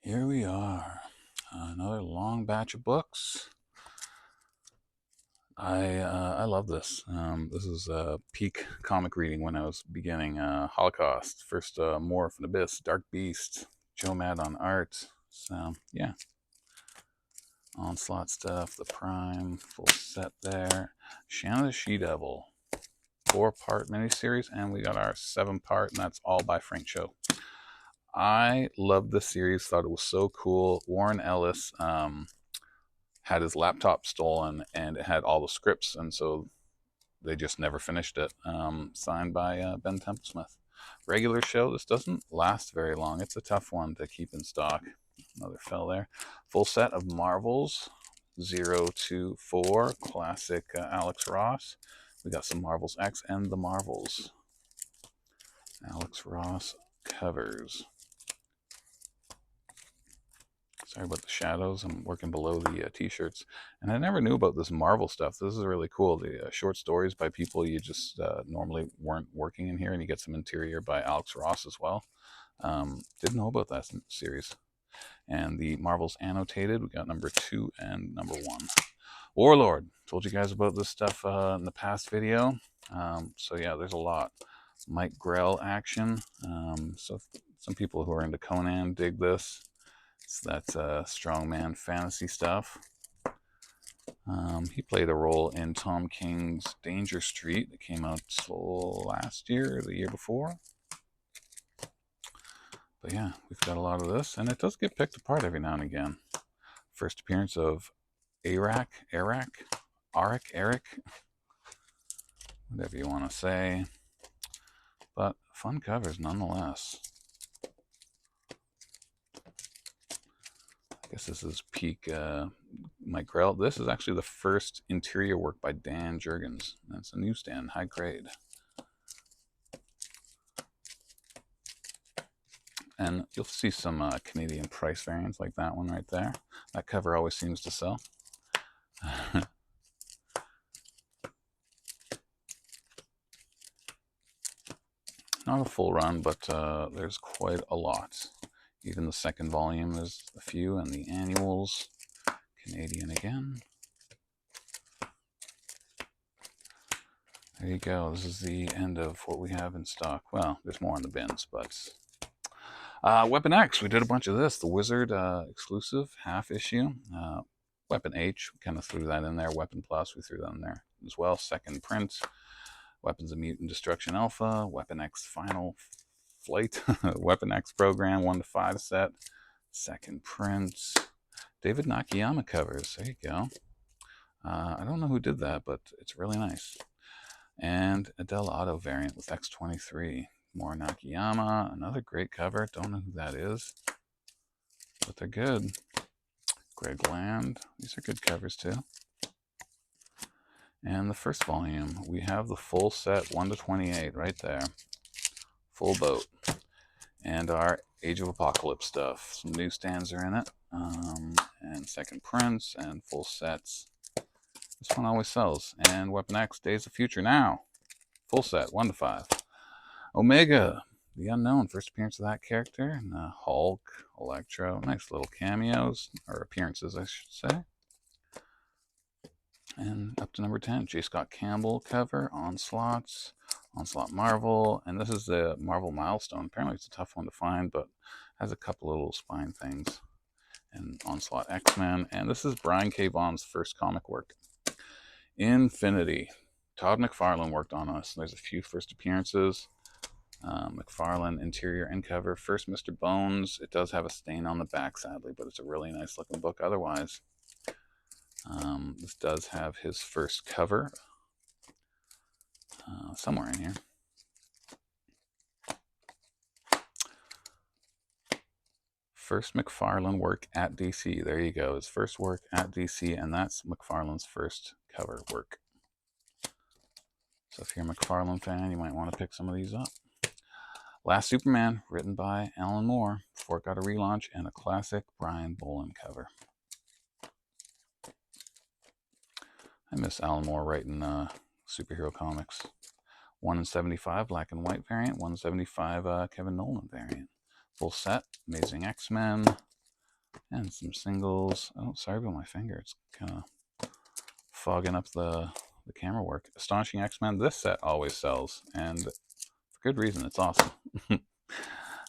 Here we are, another long batch of books. I love this. This is peak comic reading when I was beginning. Holocaust, first Morph and Abyss, Dark Beast, Joe Mad on art. So yeah, Onslaught stuff, the Prime full set there. Shanna the She-Devil, 4-part miniseries, and we got our 7-part, and that's all by Frank Cho. I loved this series. Thought it was so cool. Warren Ellis had his laptop stolen, and it had all the scripts, and so they just never finished it. Signed by Ben Templesmith. Regular show. This doesn't last very long. It's a tough one to keep in stock. Another fell there. Full set of Marvels, 0 to 4, classic Alex Ross. We got some Marvels X and the Marvels. Alex Ross covers. Sorry about the shadows. I'm working below the t-shirts. And I never knew about this Marvel stuff. This is really cool. The short stories by people you just normally weren't working in here, and you get some interior by Alex Ross as well. Didn't know about that series. And the Marvels Annotated, we got number 2 and number 1. Warlord. Told you guys about this stuff in the past video. So yeah, there's a lot. Mike Grell action. So some people who are into Conan dig this. So that's strongman fantasy stuff. He played a role in Tom King's Danger Street that came out last year or the year before. But yeah, we've got a lot of this, and it does get picked apart every now and again. First appearance of Eric, whatever you want to say. But fun covers nonetheless. I guess this is peak Mike Grell. This is actually the first interior work by Dan Jurgens. That's a newsstand, high grade. And you'll see some Canadian price variants like that one right there. That cover always seems to sell. Not a full run, but there's quite a lot. Even the second volume, there's a few, and the annuals, Canadian again. There you go. This is the end of what we have in stock. Well, there's more in the bins, but Weapon X, we did a bunch of this. The Wizard exclusive, half issue. Weapon H, we kind of threw that in there. Weapon Plus, we threw that in there as well. Second print. Weapons of Mutant Destruction Alpha. Weapon X Final Flight. Weapon X Program 1 to 5 set. Second print. David Nakayama covers. There you go. I don't know who did that, but it's really nice. And Adele Otto variant with X23. More Nakayama. Another great cover. Don't know who that is, but they're good. Greg Land. These are good covers too. And the first volume, we have the full set 1 to 28 right there. Full boat. And our Age of Apocalypse stuff. Some newsstands are in it. And second prints and full sets. This one always sells. And Weapon X, Days of Future Now. Full set, 1 to 5. Omega, the Unknown, first appearance of that character. And Hulk, Electro, nice little cameos, or appearances, I should say. And up to number 10, J. Scott Campbell cover, Onslaught Marvel, and this is the Marvel Milestone. Apparently it's a tough one to find, but has a couple of little spine things. And Onslaught X-Men, and this is Brian K. Vaughan's first comic work. Infinity. Todd McFarlane worked on us. There's a few first appearances. McFarlane, interior and cover. First Mr. Bones. It does have a stain on the back, sadly, but it's a really nice looking book otherwise. This does have his first cover somewhere in here. First McFarlane work at DC. There you go. His first work at DC, and that's McFarlane's first cover work. So if you're a McFarlane fan, you might want to pick some of these up. Last Superman, written by Alan Moore, before it got a relaunch, and a classic Brian Bolland cover. I miss Alan Moore writing superhero comics. 1 in 75 black and white variant, 1 in 75 Kevin Nolan variant. Full set, Amazing X-Men, And some singles. Oh, sorry about my finger. It's kind of fogging up the camera work. Astonishing X-Men. This set always sells, and for good reason. It's awesome.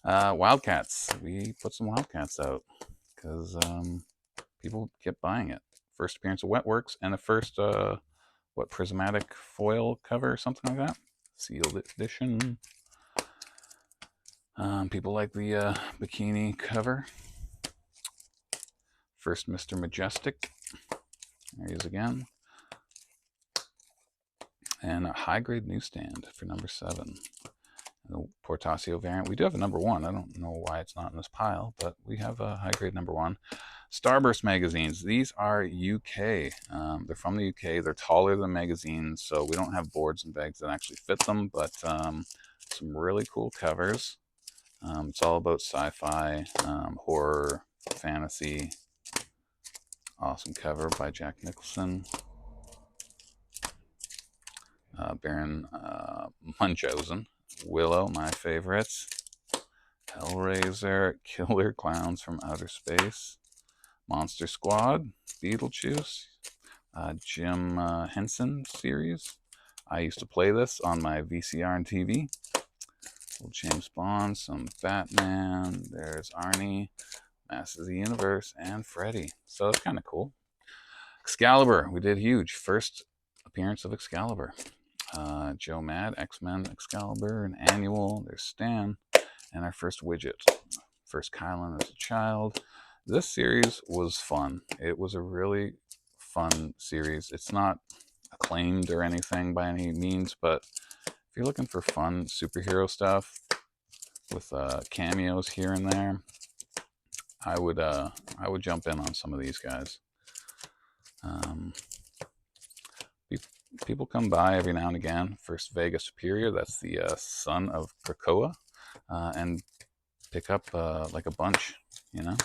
Wildcats. We put some Wildcats out because people kept buying it. First appearance of Wetworks and the first prismatic foil cover or something like that. Sealed edition. People like the bikini cover. First Mr. Majestic. There he is again. And a high grade newsstand for number 7. The Portasio variant. We do have a number 1. I don't know why it's not in this pile, but we have a high grade number 1. Starburst magazines. These are UK. They're from the UK. They're taller than magazines, so we don't have boards and bags that actually fit them, but some really cool covers. It's all about sci-fi, horror, fantasy. Awesome cover by Jack Nicholson. Baron Munchausen. Willow, my favorites. Hellraiser, Killer Clowns from Outer Space. Monster Squad, Beetlejuice, Jim Henson series. I used to play this on my VCR and TV. Little James Bond, some Batman, there's Arnie, Masters of the Universe, and Freddy. So it's kind of cool. Excalibur, we did huge. First appearance of Excalibur. Joe Mad, X-Men Excalibur, an annual, there's Stan, and our first widget. First Kylan as a child. This series was fun. It was a really fun series. It's not acclaimed or anything by any means, but if you're looking for fun superhero stuff with cameos here and there, I would jump in on some of these guys. People come by every now and again. First Vega Superior, that's the son of Krakoa, and pick up like a bunch, you know.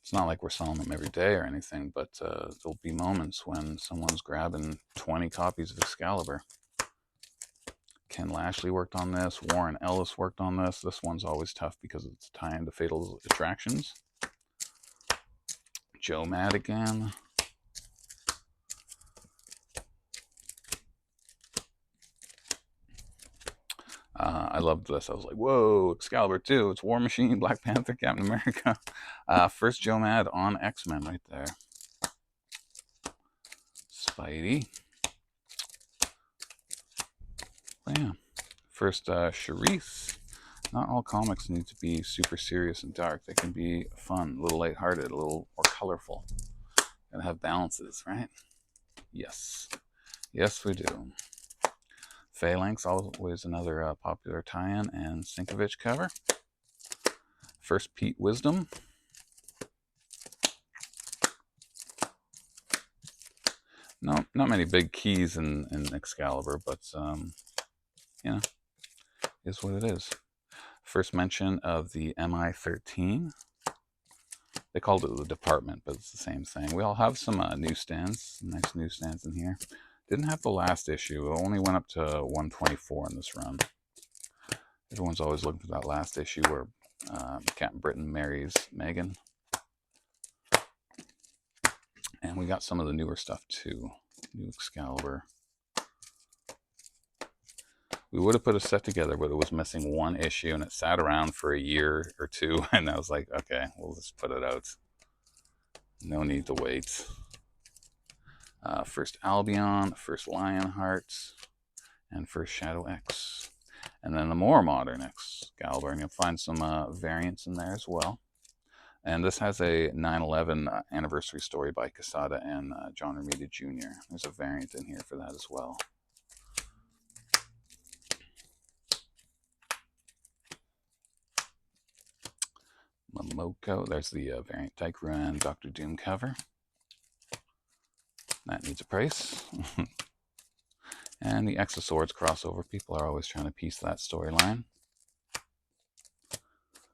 It's not like we're selling them every day or anything, but there'll be moments when someone's grabbing 20 copies of Excalibur. Ken Lashley worked on this. Warren Ellis worked on this. This one's always tough because it's tying to Fatal Attractions. Joe Mad again. I loved this. I was like, whoa, Excalibur 2. It's War Machine, Black Panther, Captain America. First Joe Mad on X-Men right there. Spidey. But yeah. First Charisse. Not all comics need to be super serious and dark. They can be fun, a little lighthearted, a little more colorful. Gotta have balances, right? Yes. Yes, we do. Phalanx, always another popular tie-in, and Sinkovich cover. First Pete Wisdom. No, not many big keys in Excalibur, but you know, is what it is. First mention of the MI13. They called it the department, but it's the same thing. We all have some newsstands, nice newsstands in here. Didn't have the last issue. It only went up to 124 in this run. Everyone's always looking for that last issue where Captain Britain marries Megan. And we got some of the newer stuff too. New Excalibur. We would have put a set together, but it was missing one issue, and it sat around for a year or two, and I was like, okay, we'll just put it out. No need to wait. First Albion, first Lionheart, and first Shadow X. And then the more modern Excalibur, and you'll find some variants in there as well. And this has a 9/11 anniversary story by Quesada and John Romita Jr. There's a variant in here for that as well. Momoko, there's the variant Tychru Dr. Doom cover. That needs a price. And the X of Swords crossover. People are always trying to piece that storyline.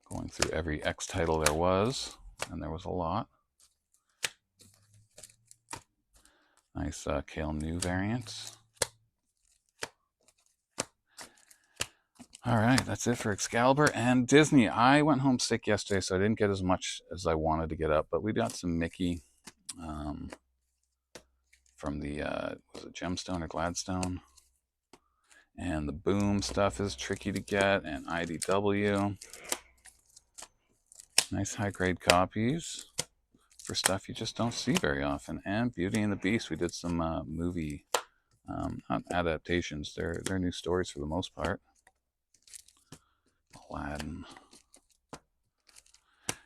Going through every X title there was, and there was a lot. Nice Kale New variant. All right, that's it for Excalibur and Disney. I went home sick yesterday, so I didn't get as much as I wanted to get up, but we got some Mickey um, from the, was it Gemstone or Gladstone? And the Boom stuff is tricky to get, and IDW. Nice high-grade copies for stuff you just don't see very often. And Beauty and the Beast, we did some movie not adaptations. They're new stories for the most part. Aladdin.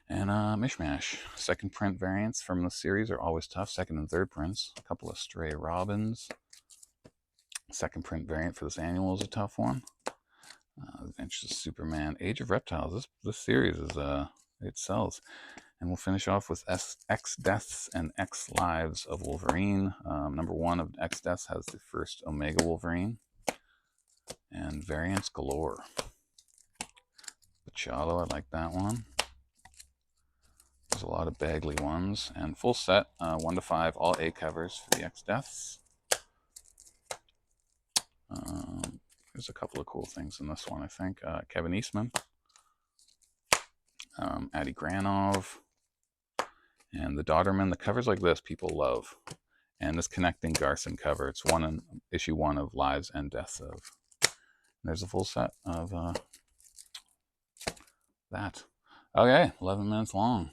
And Mishmash. Second print variants from the series are always tough. Second and third prints. A couple of Stray Robins. Second print variant for this annual is a tough one. Adventures of Superman. Age of Reptiles. This series is it sells. And we'll finish off with X Deaths and X Lives of Wolverine. Number 1 of X Deaths has the first Omega Wolverine. And variants galore. Machado, I like that one. There's a lot of Bagley ones. And full set, 1 to 5, all A covers for the X Deaths. There's a couple of cool things in this one, I think. Kevin Eastman. Adi Granov. And the Daughterman. The covers like this people love. And this Connecting Garson cover. It's issue 1 of Lives and Deaths of. And there's a full set of that. Okay, 11 minutes long.